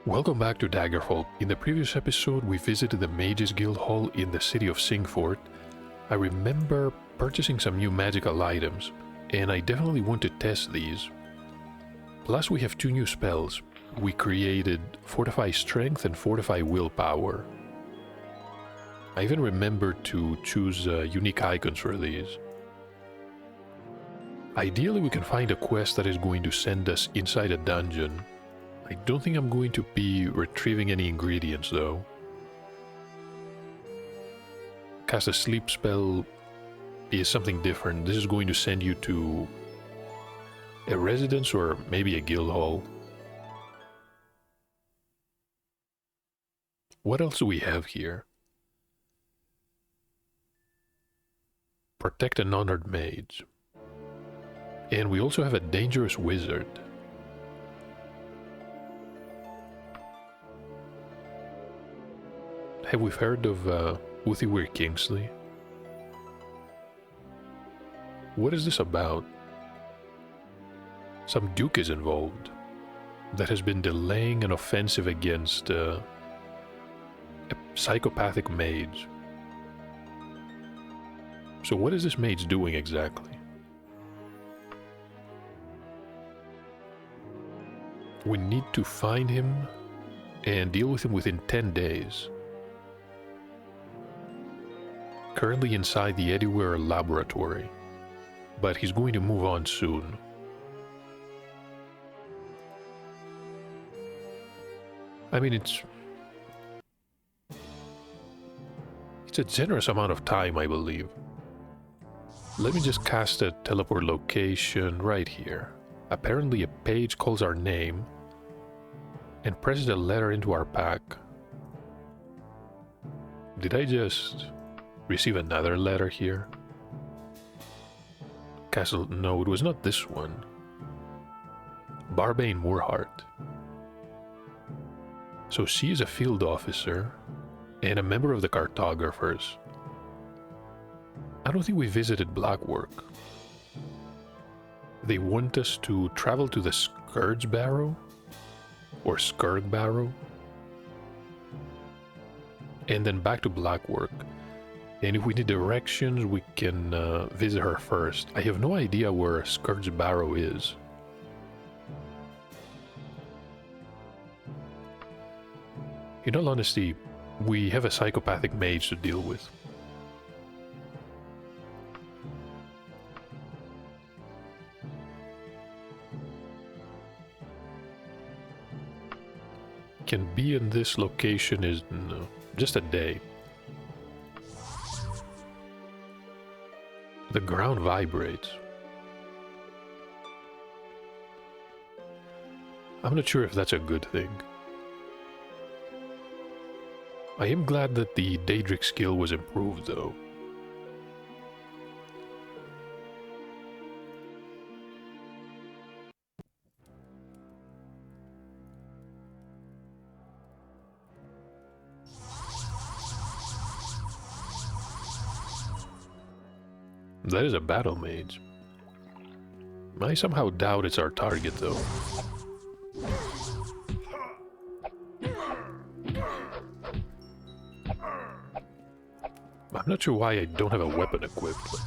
Welcome back to Daggerfall. In the previous episode, we visited the Mages Guild Hall in the city of Singford. I remember purchasing some new magical items, and I definitely want to test these. Plus, we have two new spells. We created Fortify Strength and Fortify Willpower. I even remembered to choose unique icons for these. Ideally, we can find a quest that is going to send us inside a dungeon. I don't think I'm going to be retrieving any ingredients, though. Cast a sleep spell is something different. This is going to send you to a residence or maybe a guild hall. What else do we have here? Protect an honored mage. And we also have a dangerous wizard. Have we heard of Uthywir Kingsley? What is this about? Some duke is involved that has been delaying an offensive against a psychopathic mage. So what is this mage doing exactly? We need to find him and deal with him within 10 days. Currently inside the Edyware laboratory, but he's going to move on soon. I mean, it's a generous amount of time, I believe. Let me just cast a teleport location right here. Apparently a page calls our name and presses a letter into our pack. Did I just receive another letter here? Castle, no, it was not this one. Barbane Moorheart. So she is a field officer and a member of the cartographers. I don't think we visited Blackwork. They want us to travel to the Scourge Barrow or Skurg Barrow and then back to Blackwork. And if we need directions, we can visit her first. I have no idea where Scourge Barrow is. In all honesty, we have a psychopathic mage to deal with. Can be in this location is just a day. The ground vibrates. I'm not sure if that's a good thing. I am glad that the Daedric skill was improved, though. That is a battle mage. I somehow doubt it's our target, though. I'm not sure why I don't have a weapon equipped, but...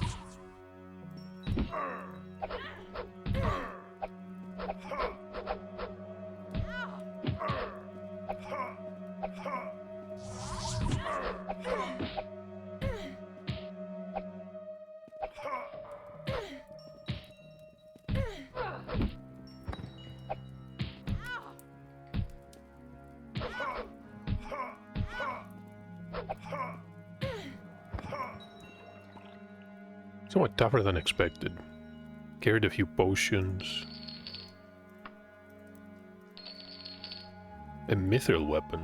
somewhat tougher than expected. Carried a few potions. A mithril weapon.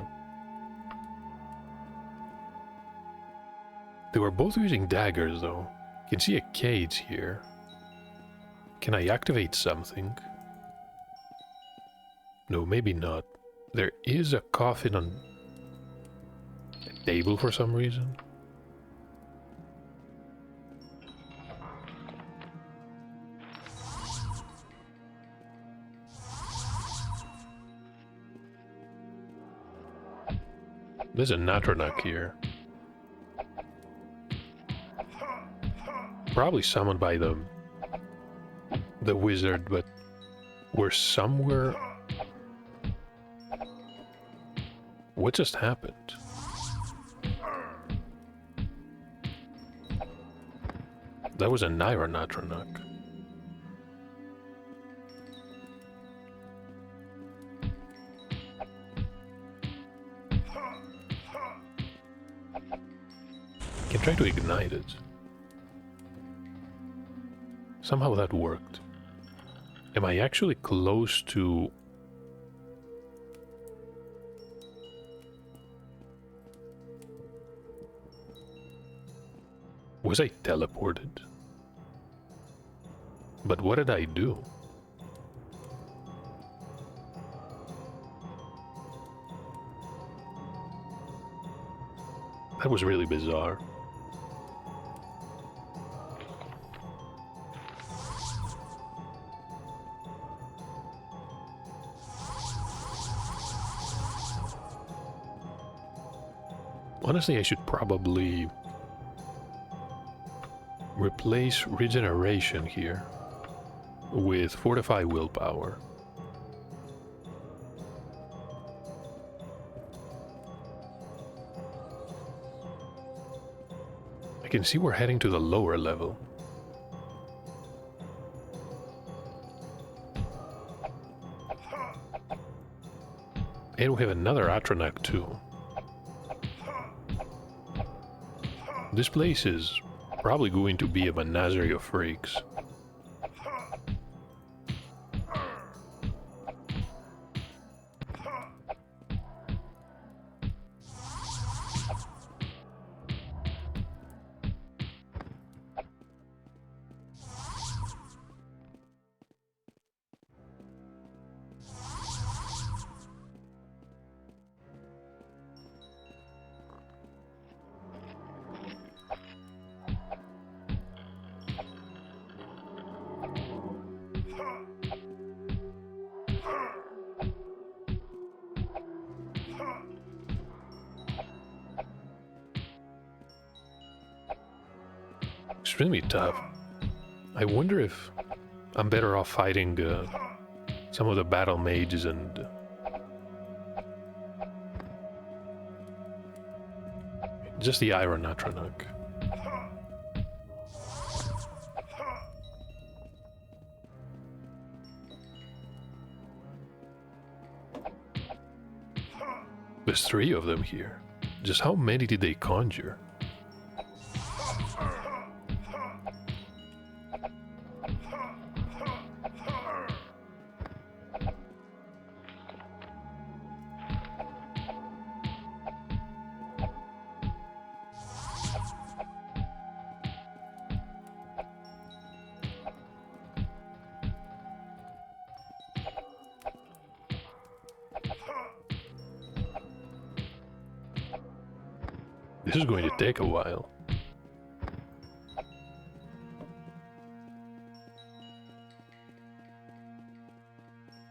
They were both using daggers, though. You can see a cage here. Can I activate something? No, maybe not. There is a coffin on a table for some reason. There's a Natronach here. Probably summoned by the wizard, but we're somewhere. What just happened? That was a Naira Natronach. Can try to ignite it. Somehow that worked. Am I actually close to... Was I teleported? But what did I do? That was really bizarre. Honestly, I should probably replace regeneration here with fortify willpower. I can see we're heading to the lower level. And we have another Atronach too. This place is probably going to be a menagerie of freaks. Extremely tough. I wonder if I'm better off fighting some of the battle mages and just the Iron Atronach. There's 3 of them here. Just how many did they conjure? This is going to take a while.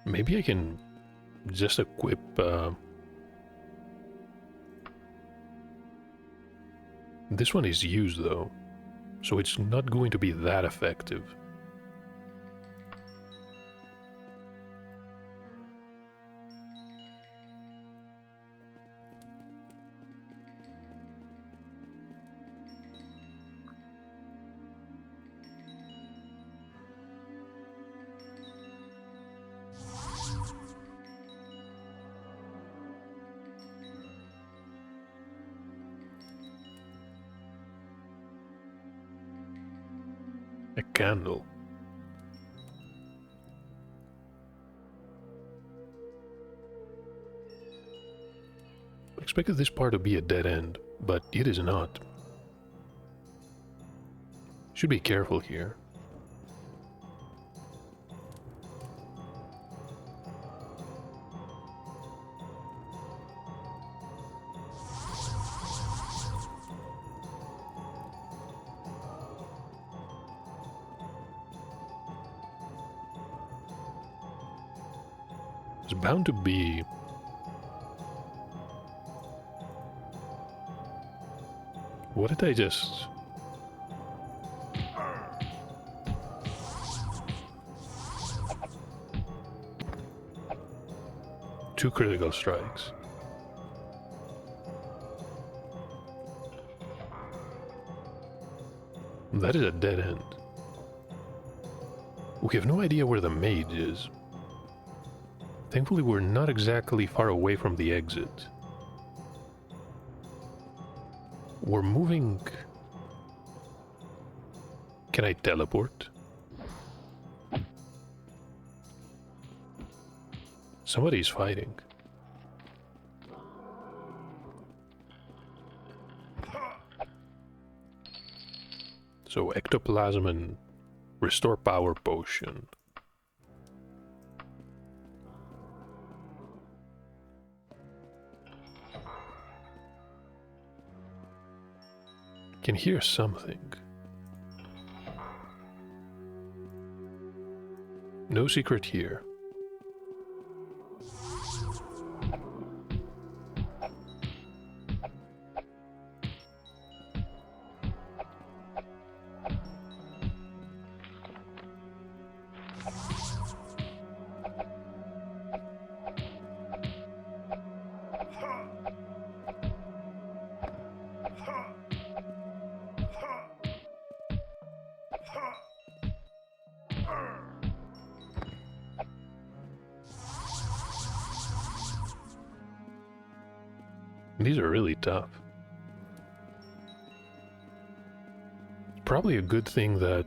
Maybe I can just equip this one is used though, so it's not going to be that effective. A candle. I expected this part to be a dead end, but it is not. Should be careful here. There's bound to be What did I just... Two critical strikes. That is a dead end. We have no idea where the mage is. Thankfully, we're not exactly far away from the exit. We're moving... Can I teleport? Somebody's fighting. So, ectoplasm and restore power potion. Can hear something. No secret here. These are really tough. It's probably a good thing that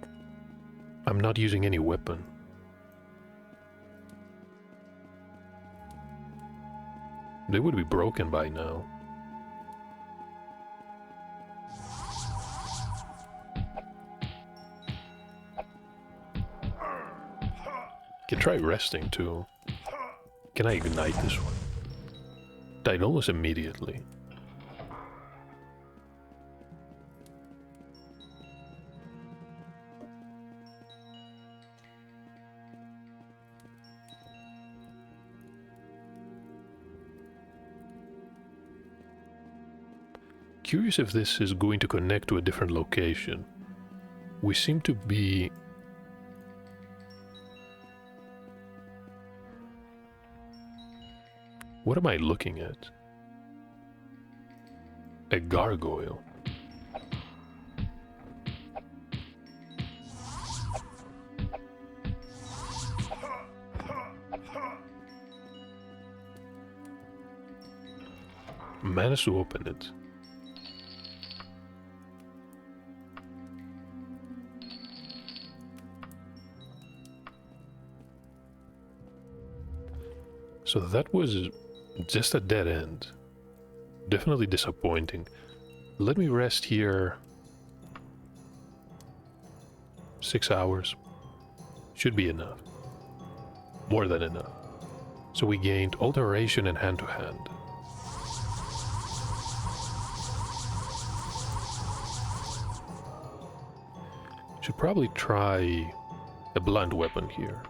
I'm not using any weapon. They would be broken by now. Can try resting too. Can I ignite this one? Died almost immediately. Curious if this is going to connect to a different location. We seem to be... What am I looking at? A gargoyle. Managed to open it. So that was just a dead end. Definitely disappointing. Let me rest here 6 hours. Should be enough. More than enough. So we gained alteration and hand-to-hand. Should probably try a blunt weapon here.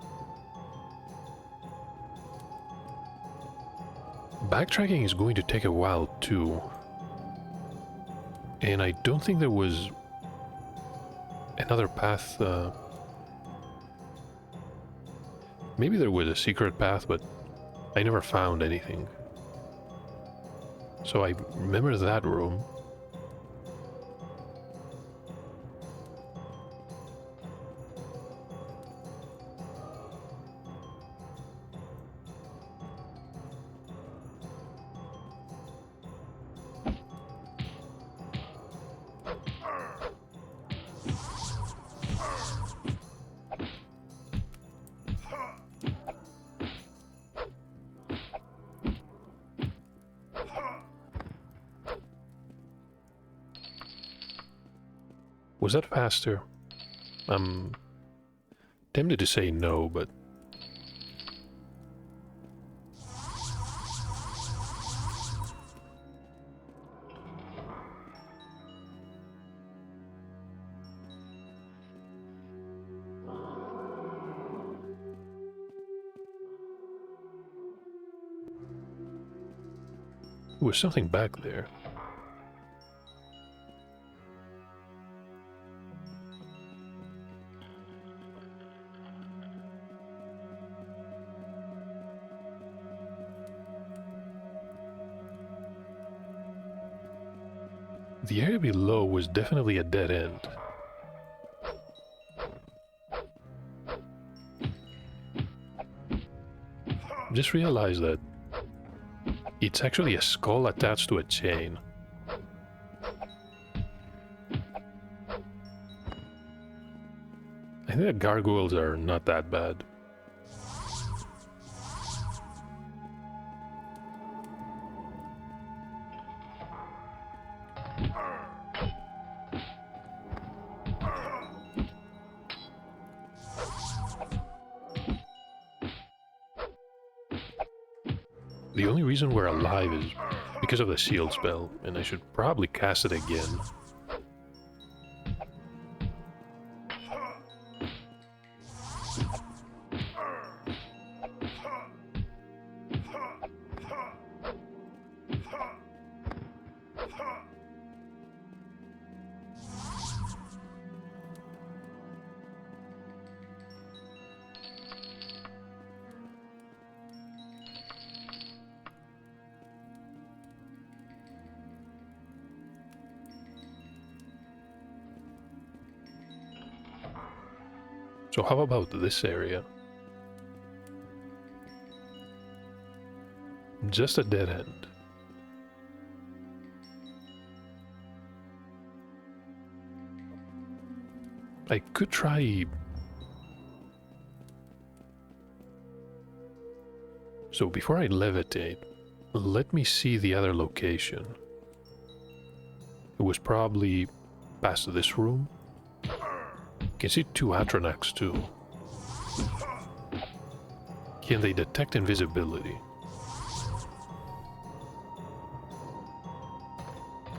Backtracking is going to take a while too. And I don't think there was another path. Maybe there was a secret path, but I never found anything. So I remember that room. Was that faster? I'm tempted to say no, but... There was something back there. The area below was definitely a dead end. Just realized that it's actually a skull attached to a chain. I think the gargoyles are not that bad. The only reason we're alive is because of the shield spell, and I should probably cast it again. So how about this area? Just a dead end. I could try... So before I levitate, let me see the other location. It was probably past this room. You can see two Atronachs too. Can they detect invisibility?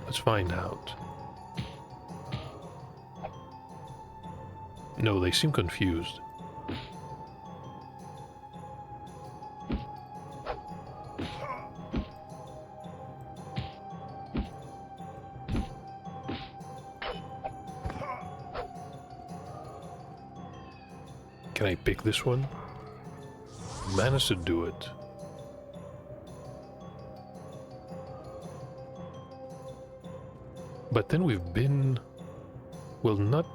Let's find out. No, they seem confused. Can I pick this one? Managed to do it. But then we've been... well, not...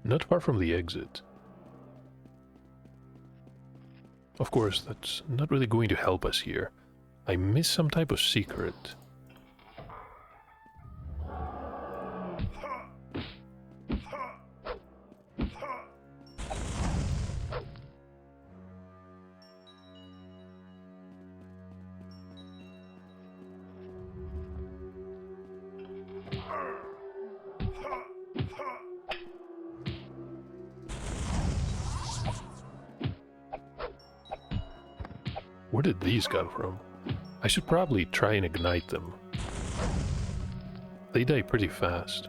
not far from the exit. Of course, that's not really going to help us here. I missed some type of secret. Where did these come from? I should probably try and ignite them. They die pretty fast.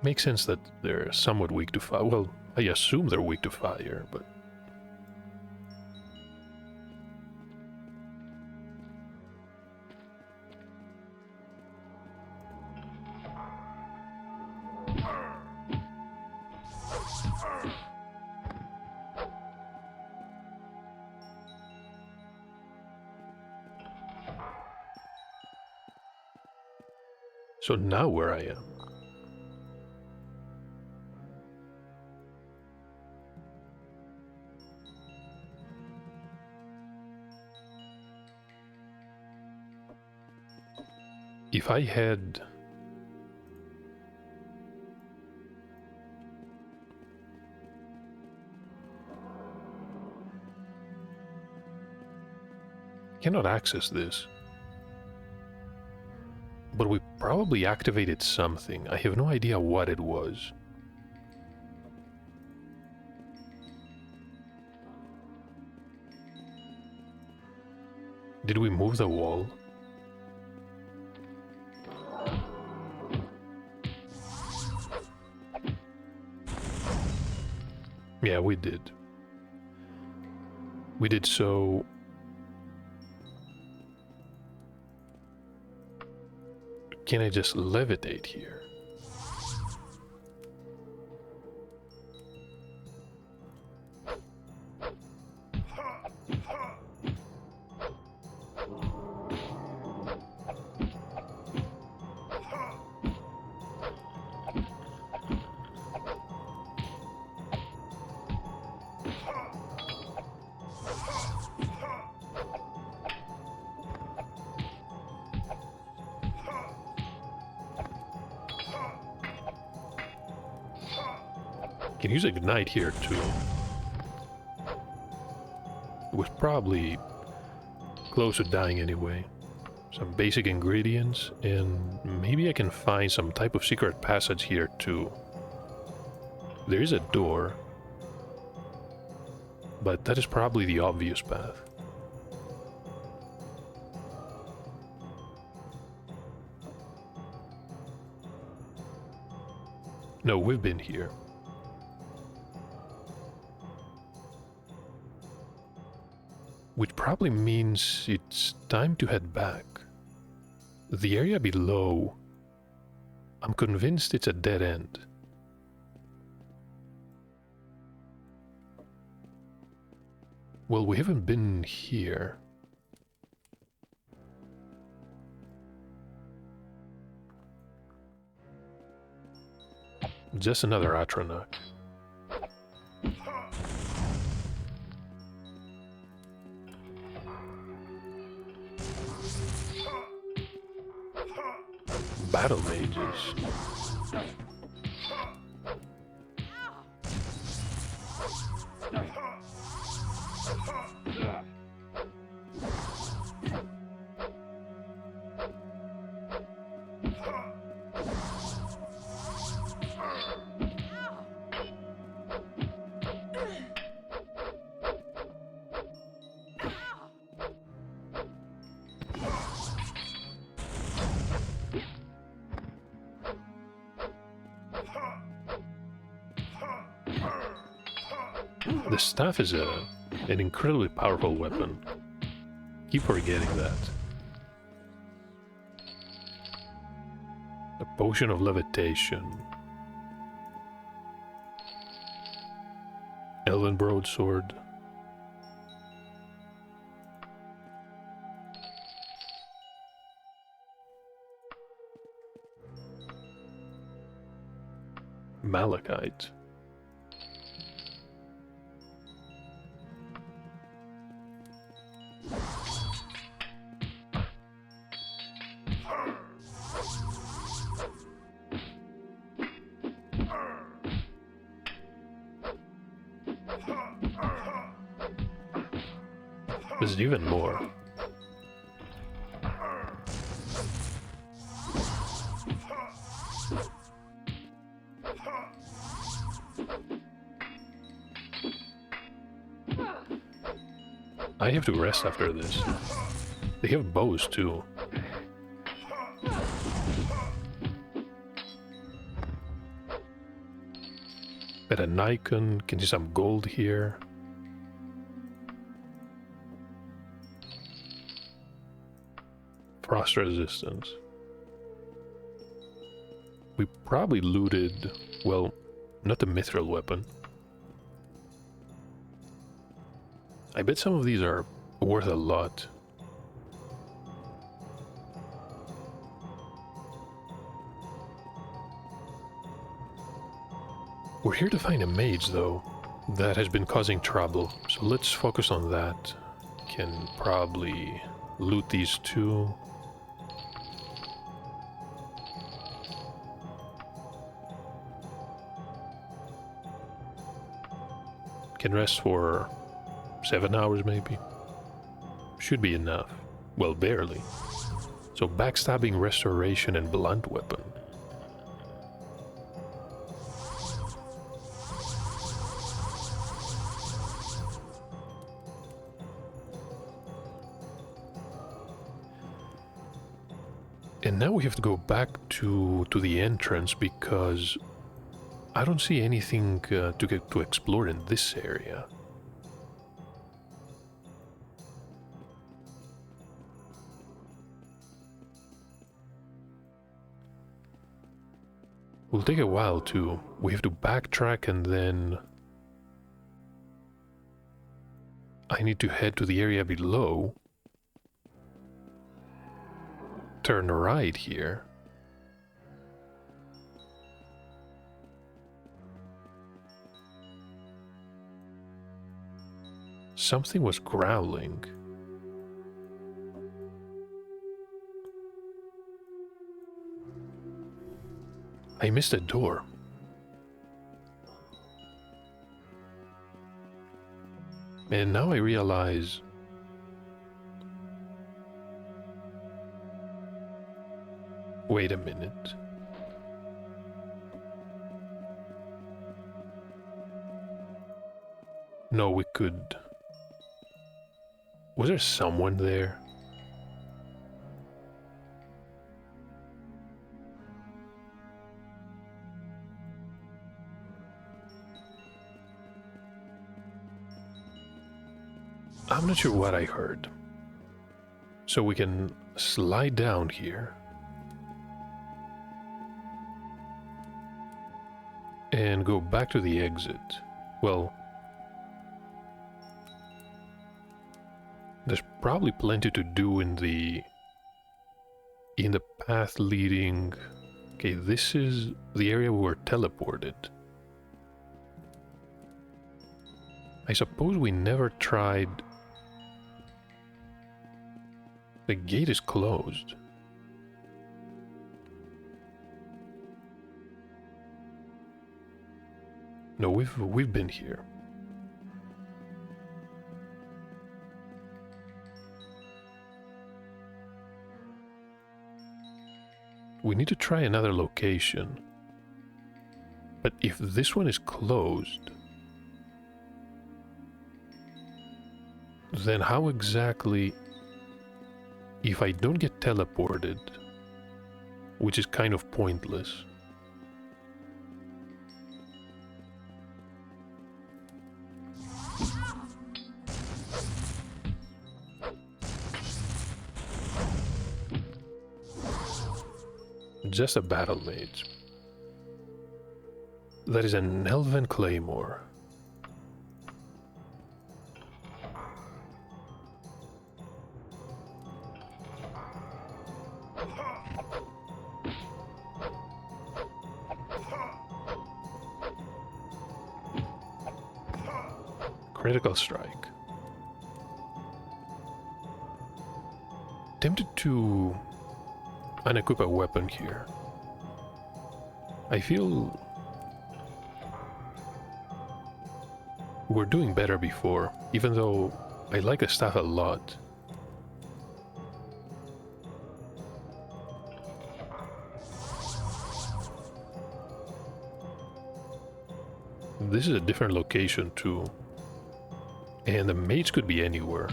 Makes sense that they're somewhat weak to fire. Well, I assume they're weak to fire, but... So now where I am. If I had... cannot access this. But we probably activated something. I have no idea what it was. Did we move the wall? Yeah, we did. We did so... Can I just levitate here? Can use Ignite here too. It was probably close to dying anyway. Some basic ingredients, and maybe I can find some type of secret passage here too. There is a door, but that is probably the obvious path. No, we've been here. Which probably means it's time to head back. The area below, I'm convinced it's a dead end. Well, we haven't been here. Just another Atronach. Battle mages. The staff is an incredibly powerful weapon. Keep forgetting that. A potion of levitation. Elven broadsword. Malachite. There's even more. I have to rest after this. They have bows too. Got a Nikon, can see some gold here. Frost resistance. We probably looted, well, not the mithril weapon. I bet some of these are worth a lot. We're here to find a mage though, that has been causing trouble, so let's focus on that. Can probably loot these two. Can rest for 7 hours maybe. Should be enough. Well, barely. So backstabbing, restoration, and blunt weapon. And now we have to go back to the entrance because I don't see anything to explore in this area. Will take a while too. We have to backtrack and then I need to head to the area below. Turn right here. Something was growling. I missed a door. And now I realize wait a minute. No, we could... Was there someone there? I'm not sure what I heard. So we can slide down here. And go back to the exit. Well, there's probably plenty to do in the path leading... Okay, this is the area we were teleported. I suppose we never tried... The gate is closed. No, we've been here. We need to try another location. But if this one is closed, then how exactly... If I don't get teleported, which is kind of pointless. Just a battle mage. That is an elven claymore. Critical strike. Tempted to unequip a weapon here. I feel we're doing better before, even though I like the staff a lot. This is a different location too. And the mage could be anywhere.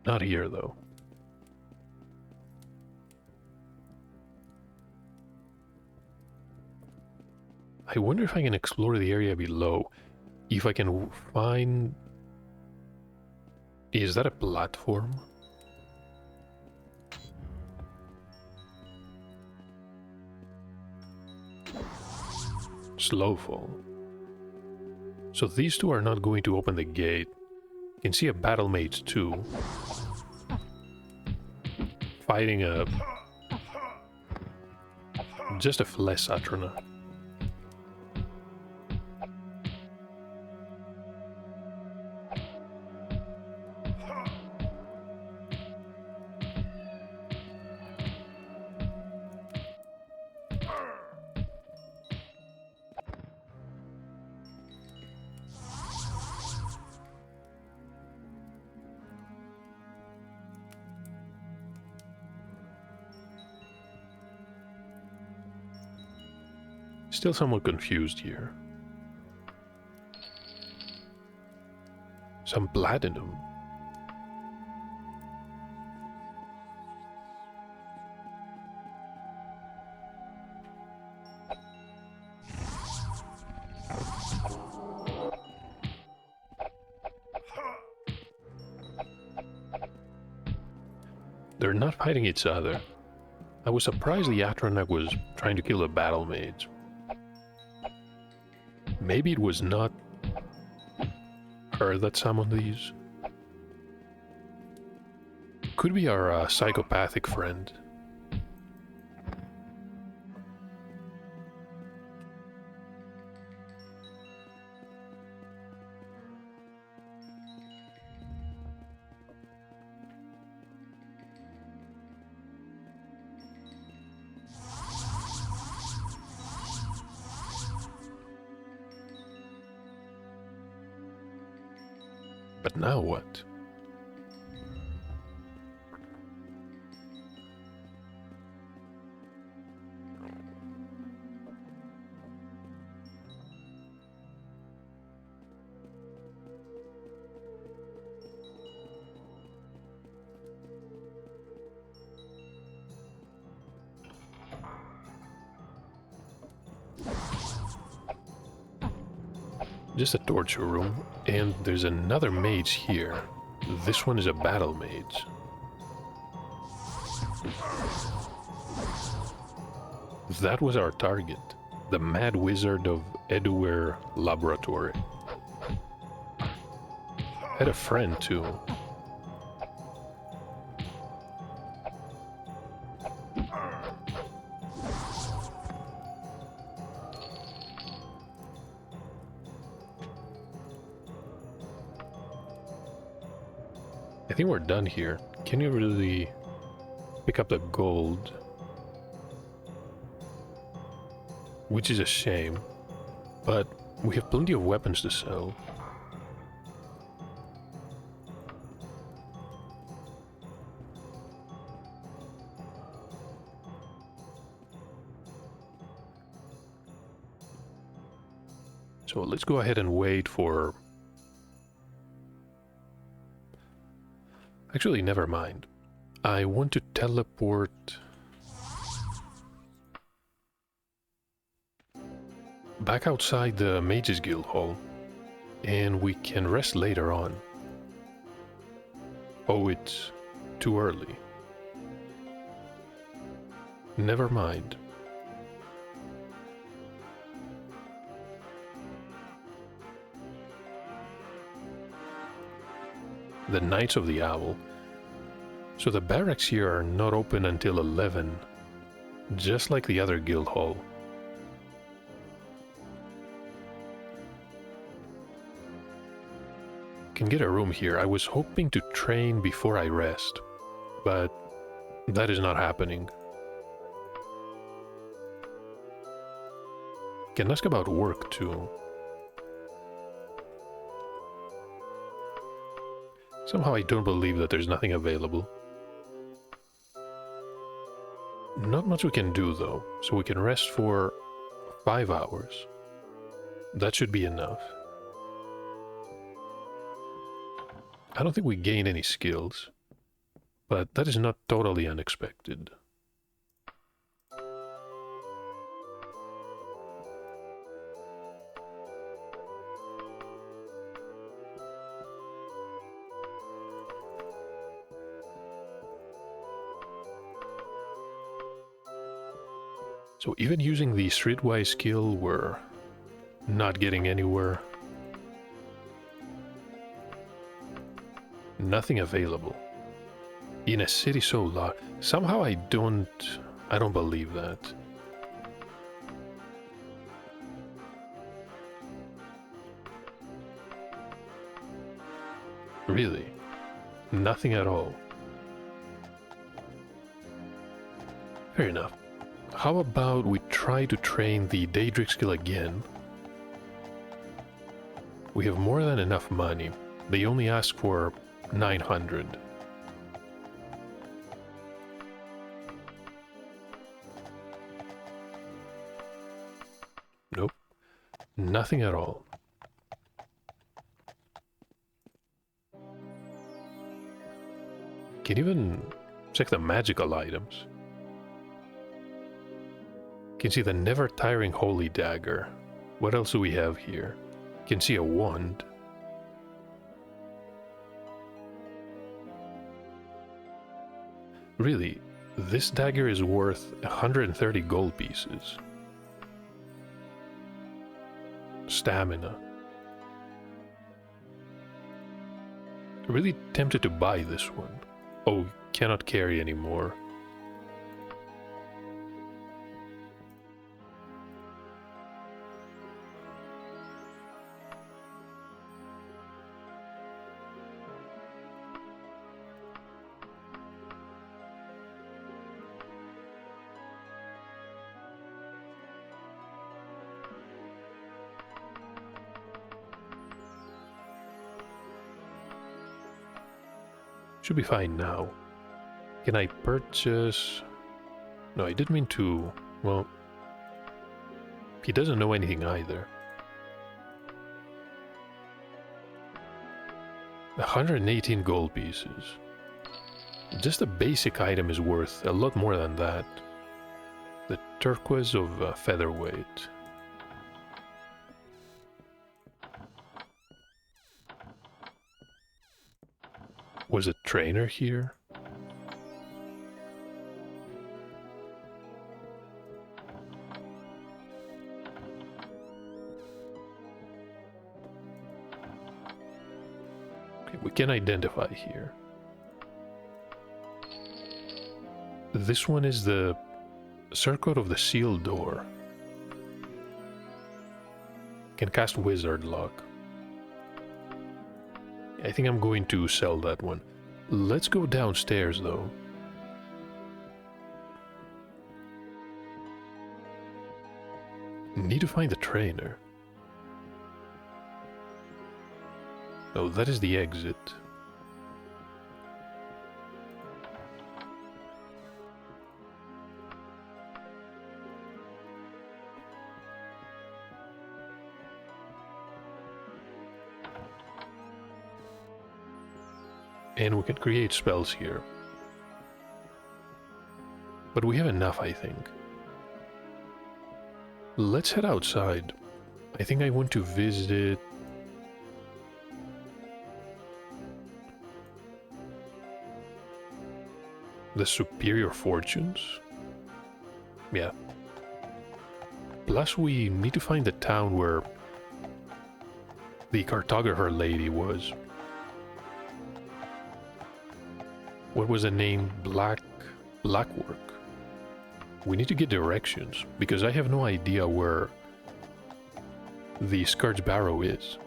Not here, though. I wonder if I can explore the area below. If I can find... Is that a platform? Slow fall. So these two are not going to open the gate. You can see a battle mage too. Fighting a... just a flesh Atrona. Still somewhat confused here. Some platinum. They're not fighting each other. I was surprised the Atronach was trying to kill the battle mage. Maybe it was not her that summoned these. Could be our psychopathic friend. But now what? Just a torture room, and there's another mage here. This one is a battle mage. That was our target, the Mad Wizard of Eduware Laboratory. Had a friend too. I think we're done here. Can you really pick up the gold? Which is a shame, but we have plenty of weapons to sell. So let's go ahead and wait for... Actually, never mind. I want to teleport back outside the Mages Guild Hall, and we can rest later on. Oh, it's too early. Never mind. The Knights of the Owl. So the barracks here are not open until 11, just like the other guild hall. Can get a room here. I was hoping to train before I rest, but that is not happening. Can ask about work too. Somehow I don't believe that there's nothing available. Not much we can do though, so we can rest for 5 hours. That should be enough. I don't think we gain any skills, but that is not totally unexpected. So even using the streetwise skill, we're not getting anywhere. Nothing available. In a city so large. Somehow I don't believe that. Really? Nothing at all. Fair enough. How about we try to train the Daedric skill again? We have more than enough money. They only ask for 900. Nothing at all. Can even check the magical items. Can see the never tiring holy dagger. What else do we have here? Can see a wand. Really, this dagger is worth 130 gold pieces. Stamina. Really tempted to buy this one. Oh, cannot carry anymore. Should be fine now. Can I purchase... No, I didn't mean to... Well... He doesn't know anything either. 118 gold pieces. Just a basic item is worth a lot more than that. The turquoise of featherweight. Was a trainer here? Okay, we can identify here. This one is the Circuit of the Sealed Door. Can cast Wizard Lock. I think I'm going to sell that one. Let's go downstairs, though. Need to find the trainer. Oh, that is the exit. And we can create spells here. But we have enough, I think. Let's head outside. I think I want to visit... the Superior Fortunes? Yeah. Plus we need to find the town where the cartographer lady was. What was the name? Blackwork. We need to get directions, because I have no idea where the Scourge Barrow is.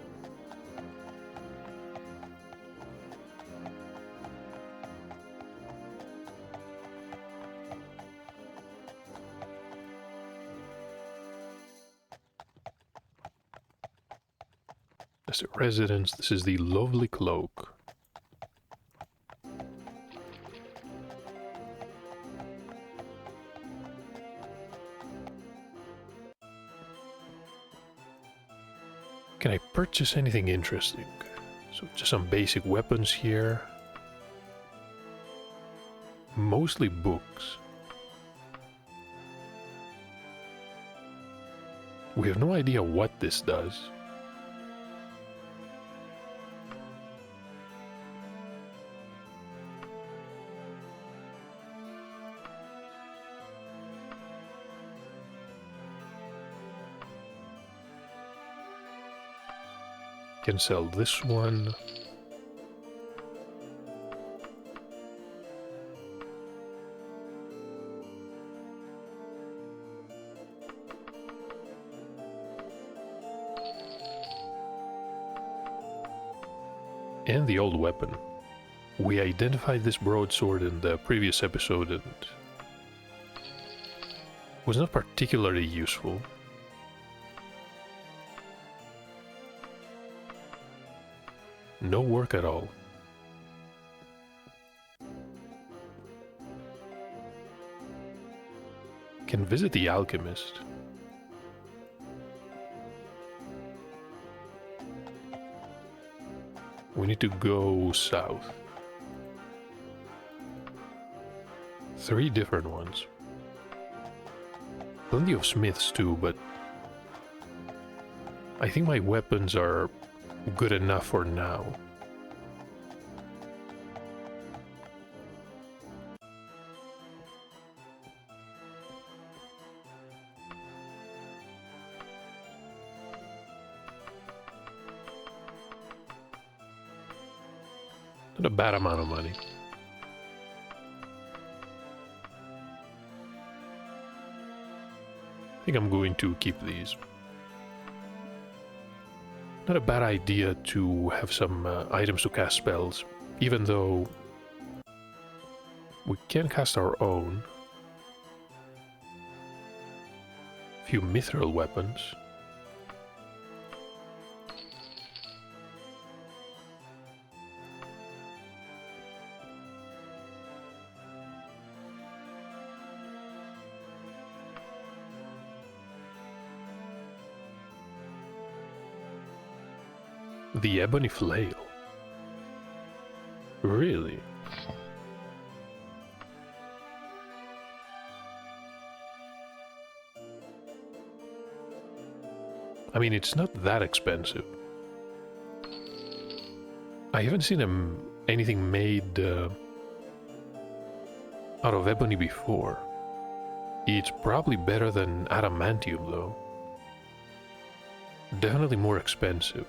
That's the residence. This is the lovely cloak. Can I purchase anything interesting? So just some basic weapons here. Mostly books. We have no idea what this does. Can sell this one. And the old weapon. We identified this broadsword in the previous episode and was not particularly useful. No work at all. Can visit the alchemist. We need to go south. 3 different ones. Plenty of smiths too, but I think my weapons are good enough for now. Not a bad amount of money. I think I'm going to keep these. Not a bad idea to have some items to cast spells, even though we can cast our own. Few mithril weapons. The ebony flail. Really? I mean, it's not that expensive. I haven't seen anything made out of ebony before. It's probably better than adamantium, though. Definitely more expensive.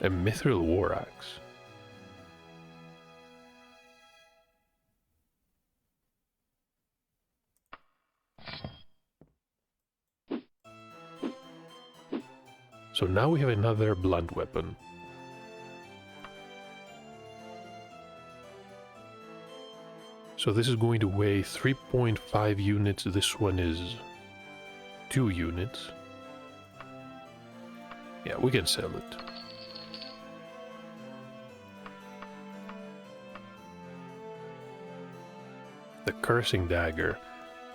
A mithril war axe. So now we have another blunt weapon. So this is going to weigh 3.5 units. This one is 2 units. Yeah, we can sell it. The Cursing Dagger,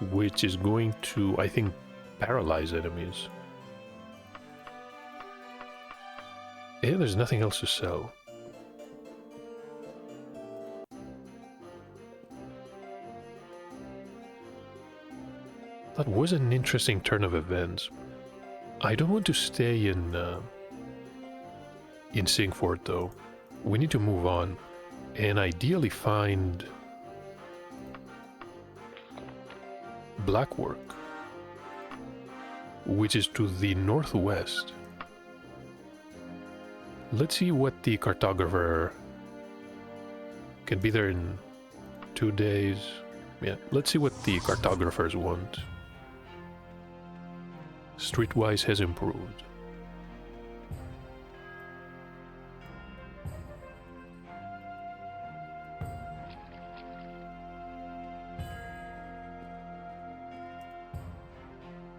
which is going to, I think, paralyze enemies. Yeah, there's nothing else to sell. That was an interesting turn of events. I don't want to stay in Singford, though. We need to move on, and ideally find Blackwork, which is to the northwest. Let's see what the cartographer can be there in 2 days. Yeah, let's see what the cartographers want. Streetwise has improved.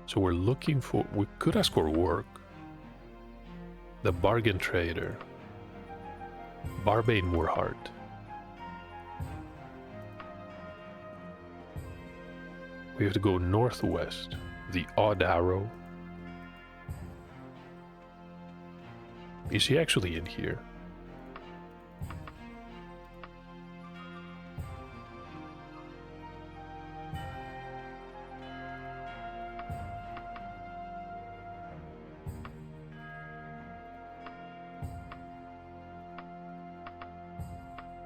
So we're looking for, we could ask for work. The bargain trader. Barbane Warheart. We have to go northwest. The Odd Arrow. Is he actually in here?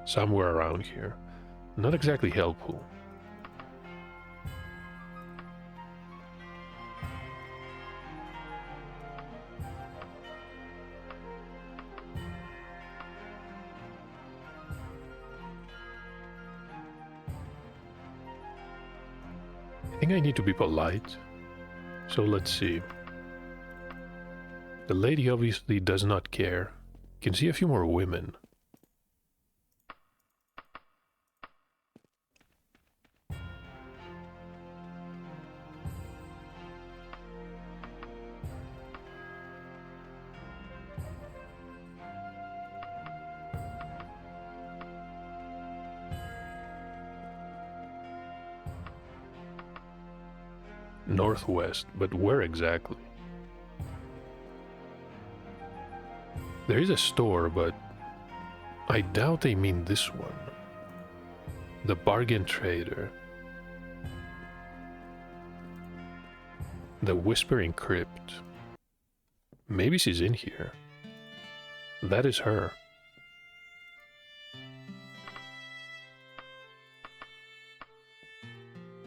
Somewhere around here. Not exactly helpful. I think I need to be polite. So let's see. The lady obviously does not care. Can see a few more women. northwest, but where exactly? There is a store, but I doubt they mean this one. The bargain trader. The Whispering Crypt. Maybe she's in here. That is her.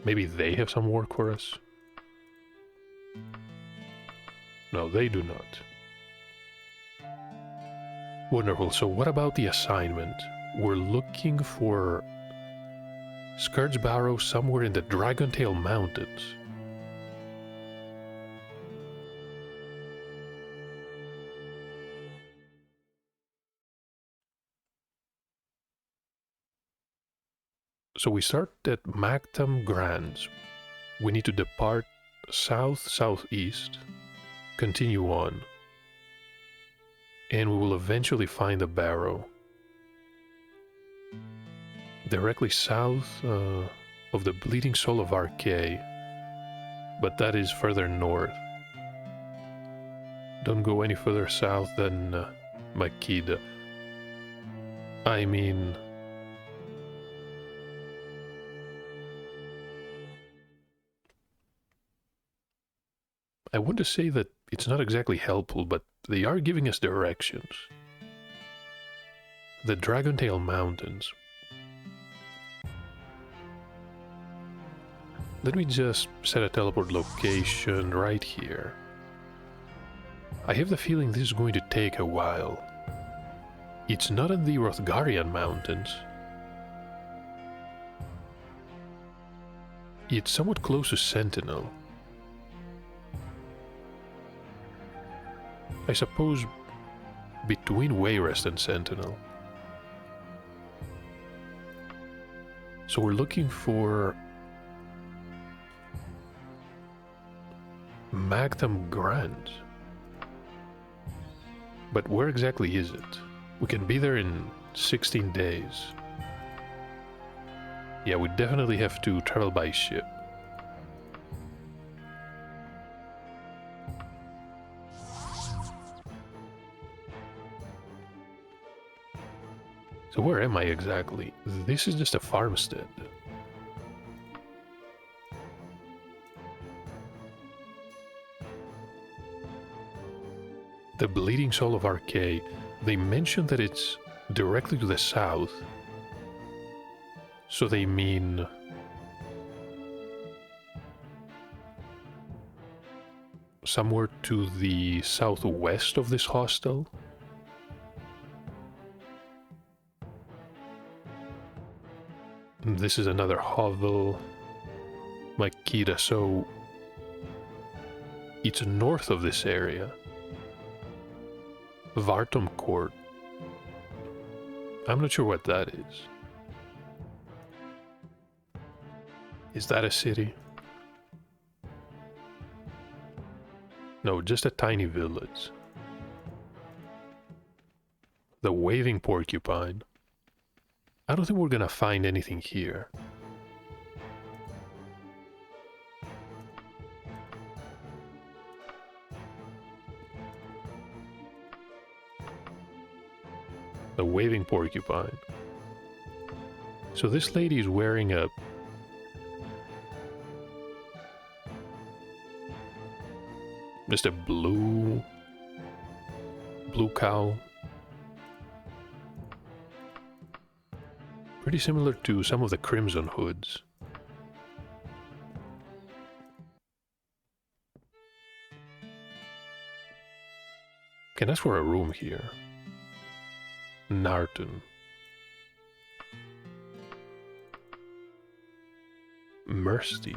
Maybe they have some work for us? No, they do not. Wonderful, so what about the assignment? We're looking for Scourge Barrow somewhere in the Dragontail Mountains. So we start at Mactam Grands. We need to depart south-southeast, continue on, and we will eventually find a barrow. Directly south of the Bleeding Soul of Archaea, but that is further north. Don't go any further south than Makeda. I mean... I want to say that it's not exactly helpful, but they are giving us directions. The Dragontail Mountains. Let me just set a teleport location right here. I have the feeling this is going to take a while. It's not in the Hrothgarian Mountains. It's somewhat close to Sentinel. I suppose between Wayrest and Sentinel. So we're looking for Mactam Grand. But where exactly is it? We can be there in 16 days. Yeah, we definitely have to travel by ship. So where am I exactly? This is just a farmstead. The Bleeding Soul of Archaea, they mention that it's directly to the south. So they mean... somewhere to the southwest of this hostel? This is another hovel. Makeda, so... it's north of this area. Vartum Court. I'm not sure what that is. Is that a city? No, just a tiny village. The Waving Porcupine. I don't think we're gonna find anything here. The Waving Porcupine. So this lady is wearing a... just a blue cowl. Pretty similar to some of the Crimson Hoods. Can ask for a room here. Narton. Mercy.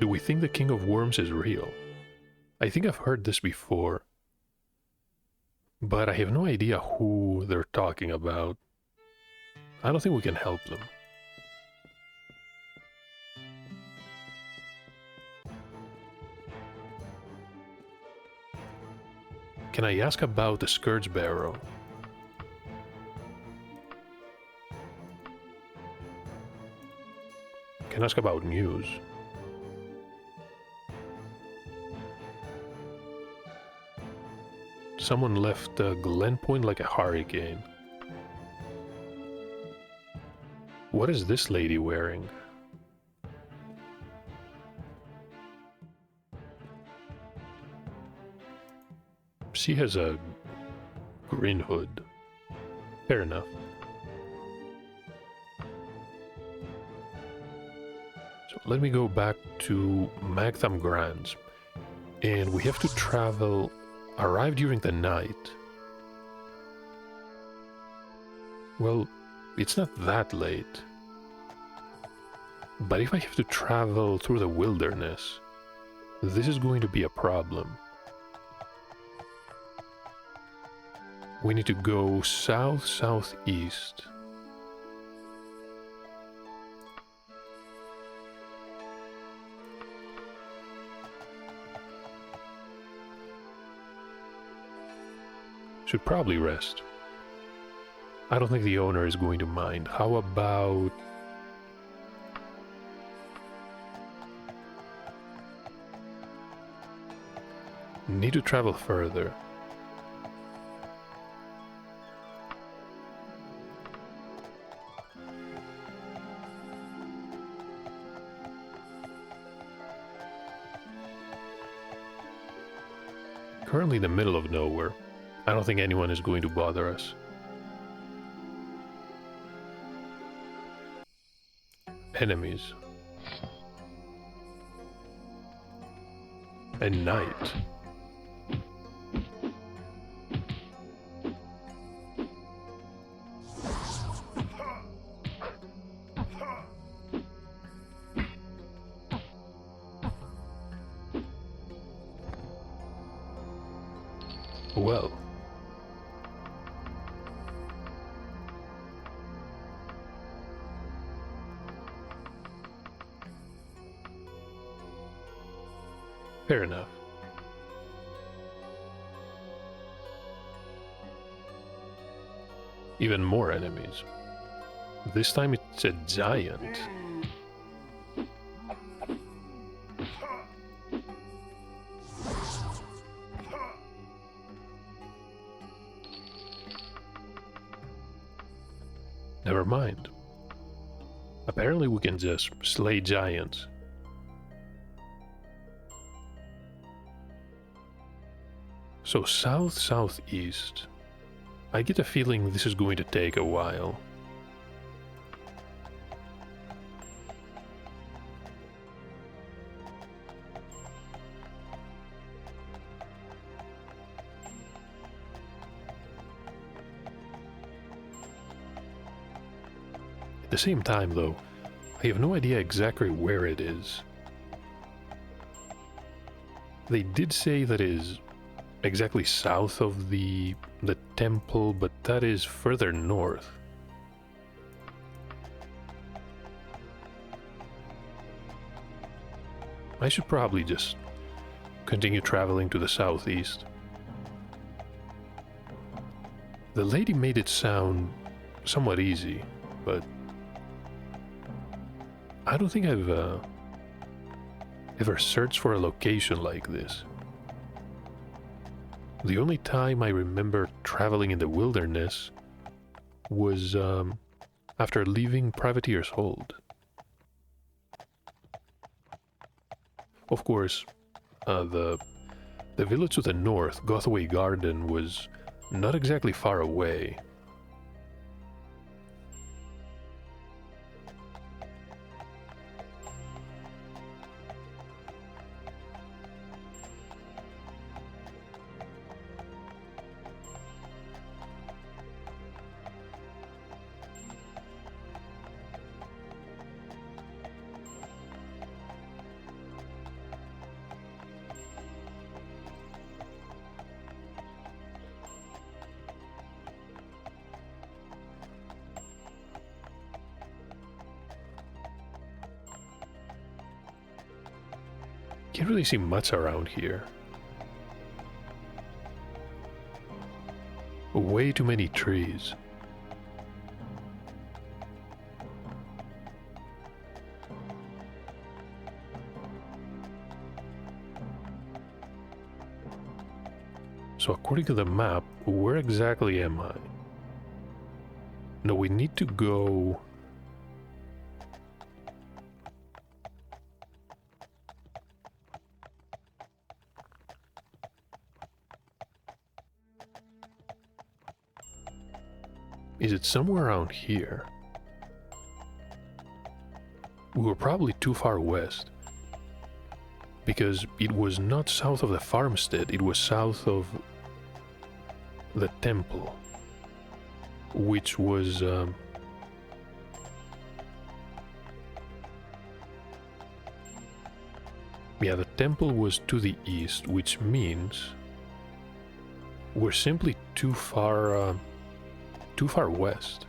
Do we think the King of Worms is real? I think I've heard this before, but I have no idea who they're talking about. I don't think we can help them. Can I ask about the Scourge Barrow? Can I ask about news? Someone left Glen Point like a hurricane. What is this lady wearing? She has a green hood. Fair enough. So let me go back to Magtham Grands. And we have to arrive during the night. Well, it's not that late. But if I have to travel through the wilderness, this is going to be a problem. We need to go south-southeast. Should probably rest. I don't think the owner is going to mind. How about... Need to travel further. Currently in the middle of nowhere. I don't think anyone is going to bother us. Enemies. A knight. Well. Fair enough. Even more enemies. This time it's a giant. Never mind. Apparently we can just slay giants. So south-southeast. I get a feeling this is going to take a while. At the same time, though, I have no idea exactly where it is. They did say that it is exactly south of the temple, but that is further north. I should probably just continue traveling to the southeast. The lady made it sound somewhat easy, but I don't think I've ever searched for a location like this. The only time I remember traveling in the wilderness was after leaving Privateer's Hold. Of course, the village to the north, Gothaway Garden, was not exactly far away. Can't really see much around here. Way too many trees. So according to the map, where exactly am I? No, we need to go... Is it somewhere around here? We were probably too far west. Because it was not south of the farmstead, it was south of the temple. Which was... yeah, the temple was to the east, which means... we're simply too far west.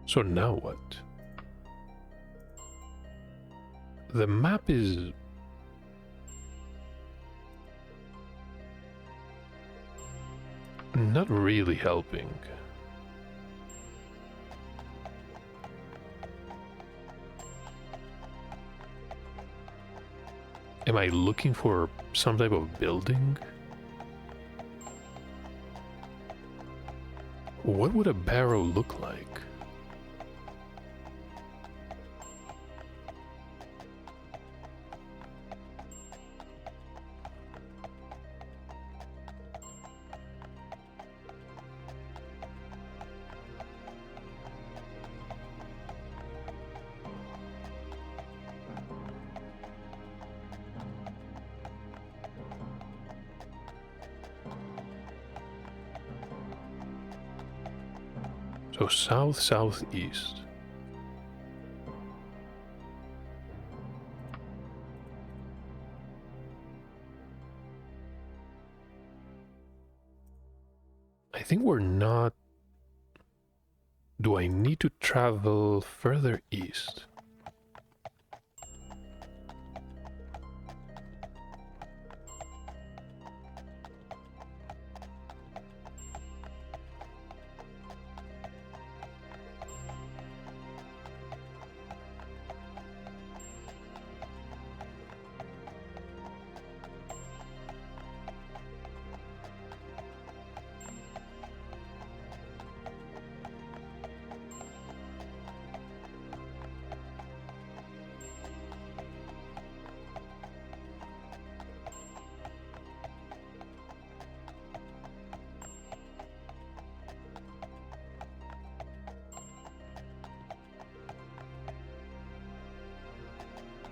So now what? The map is... not really helping. Am I looking for some type of building? What would a barrow look like? So south-southeast. I think we're not... Do I need to travel further east?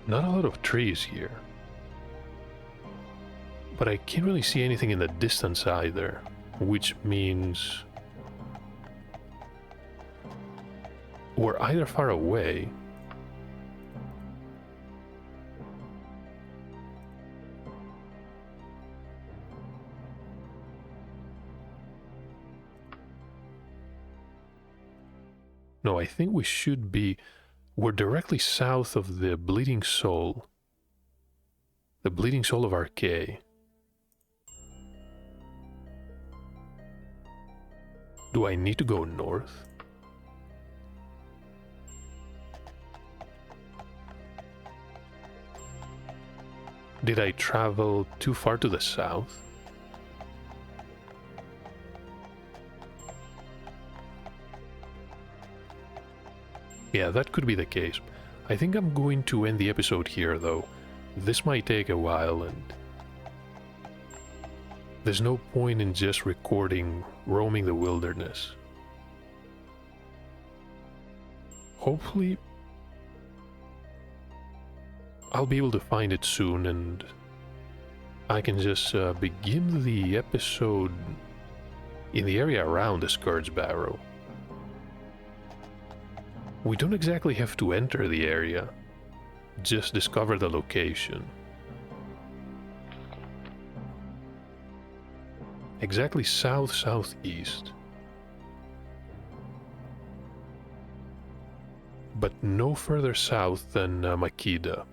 Not a lot of trees here. But I can't really see anything in the distance either, which means we're either far away no, I think we should be... We're directly south of the Bleeding Soul. The Bleeding Soul of Archaea. Do I need to go north? Did I travel too far to the south? Yeah, that could be the case. I think I'm going to end the episode here, though. This might take a while, and There's no point in just recording roaming the wilderness. Hopefully, I'll be able to find it soon and I can just begin the episode in the area around the Scourge Barrow. We don't exactly have to enter the area, just discover the location. Exactly south-southeast. But no further south than Makeda.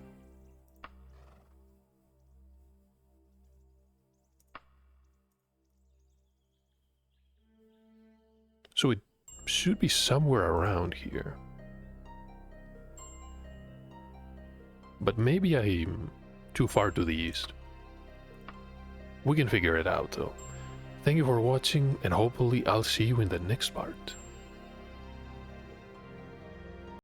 So it should be somewhere around here. But maybe I'm too far to the east. We can figure it out though. Thank you for watching, and hopefully I'll see you in the next part.